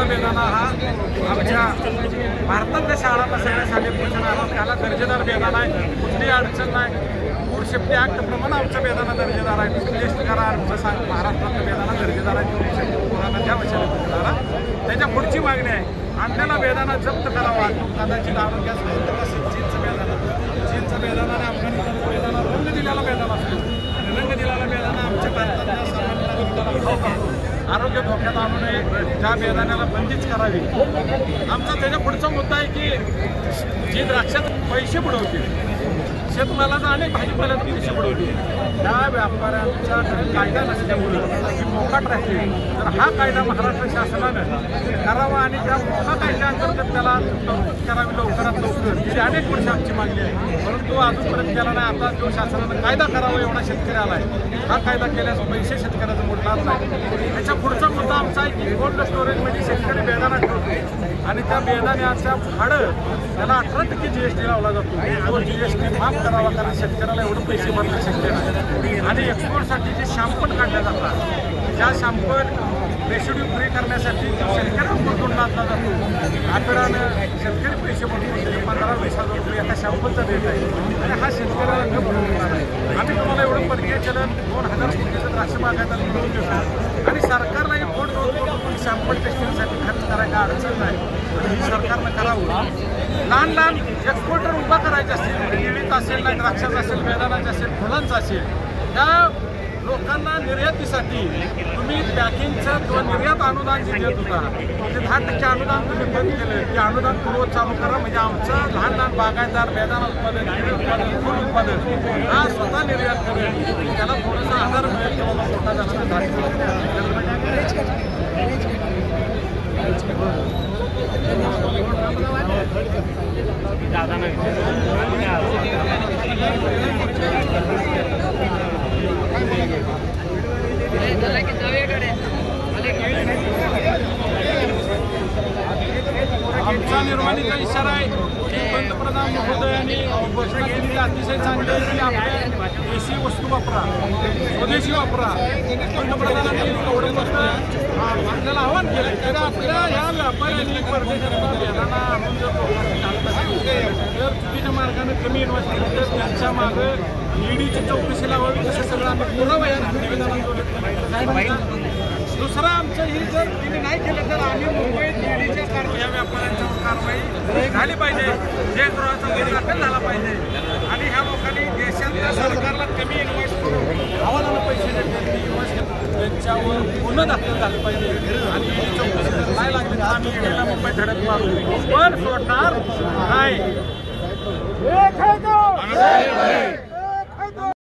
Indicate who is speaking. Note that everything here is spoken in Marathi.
Speaker 1: बेदाना हा आमच्या भारतातल्या शाळांना सगळ्या शालेय पोषण त्याला दर्जेदार बेदाना आहे, कुठली अडचण नाही. फूड सेफ्टी ॲक्ट प्रमाणे आमचा बेदाना दर्जेदार आहे. तुम्ही टेस्ट करा, आमचं महाराष्ट्रातला बेदाना दर्जेदार आहे. फूड सेफ्टी कोणाला द्या वशाला. त्याच्या पुढची मागणी आहे आणलेला बेदाना जप्त करावा. कदाचित आरोग्यास चीनचं बेदाना आणि अफगाणिस्तानचं बेदाना रंग दिलेला बेदाना असतो आणि रंग दिलेला बेदाना आमच्या भारतातल्या सर्वांना आरोग्य धोक्यात आणू नये. त्या बेदाण्याला बंदीच करावी. आमचा त्याच्या पुढचा मुद्दा आहे की जी द्राक्षात पैसे बुडवतील, शेतमालाचा अनेक भाजीपाल्यात पैसे बुडवतील, त्या व्यापाऱ्यांच्याकडे कायदा नसल्यामुळे मोकाट राहते. तर हा कायदा महाराष्ट्र शासनानं करावा आणि त्या मोठा कायद्याअंतर्गत त्याला करावी लवकरात लवकर. ही अनेक वर्ष आमची मागणी आहे, परंतु अजूनपर्यंत केला नाही. आता जो शासनानं कायदा करावा एवढा शेतकरी आला आहे, हा कायदा केल्यास पैसे शेतकऱ्याचा मोडणार नाही. त्याच्या पुढचा मुद्दा आमचा आहे की कोल्ड स्टोरेजमध्ये शेतकरी बेदाना ठेवतो आणि त्या बेदाण्याच्या भाडं त्याला 18% GST लावला जातो. तो GST माफ करावा, कारण शेतकऱ्याला एवढं पैसे भरणं शक्य नाही. आणि एक्सपोर्टसाठी जे शॅम्पल काढल्या जातात, त्या शॅम्पल रेसिड्यू फ्री करण्यासाठी शेतकऱ्यांकडून लादला जातो. आठवड्यानं शेतकरी पैसे भरतो 15-20 हजार रुपये एका शॅम्पलचा देत आहे आणि हा शेतकऱ्याला न भरवणार आहे. आम्ही तुम्हाला एवढं परकीय चलन 2000 कोटीचं द्राक्ष बागायला मिळवून देतो आणि सरकारलाही कोण शॅम्पल टेस्टिंगसाठी खर्च करायला अडचण नाही. ही सरकारनं करावं. लहान लहान एक्सपोर्टर उभा करायचे असतील, केळीचं असेल, नाही द्राक्षाचं असेल, बेदाण्याचं असेल, फुलांचं असेल, त्या लोकांना निर्यातीसाठी तुम्ही पॅकिंगचं किंवा निर्यात अनुदान जे देत होता ते 10% अनुदान तुम्ही बंद केलं. ते अनुदान पूर्वत चालू करा, म्हणजे आमचं लहान लहान बागायतदार बेदाना उत्पादन, केळी उत्पादन, फूल उत्पादन हा स्वतः निर्यात करेल. त्याला थोडासा आधार मिळेल किंवा मोठा आमचा निर्वाणीचा इशारा आहे की पंतप्रधान महोदयांनी घोषणा केलेली अतिशय चांगली आहे की आपल्या देशी वस्तू वापरा, स्वदेशी वापरा. पंतप्रधानांनी एवढं गोष्ट आपल्याला आव्हान केलं. तर आपल्या ह्या व्यापाऱ्यांनी परदेशातला बेदाना आणून जर तर चुकीच्या मार्गाने कमी इन्व्हेस्ट केलं तर त्यांच्या मागं ईडीची चौकशी लावावी. तसं सगळं आम्ही पुरावा या निवेदनात. दुसरं आमचं ही जर तिने नाही केलं तर आम्ही मुंबईत ईडीच्या या व्यापाऱ्यांच्यावर कारवाई झाली पाहिजे. देशद्रोहाचा गुन्हा दाखल झाला पाहिजे आणि ह्या लोकांनी देशातल्या सरकारला कमी इन्व्हेस्ट करून हवालानं पैसे इन्व्हेस्ट त्यांच्यावर गुन्हा दाखल झाले पाहिजे आणि ईडी चौकशी नाही लागली तर आम्ही ईडीला मुंबईत धडक मारू, पण सोडणार नाही.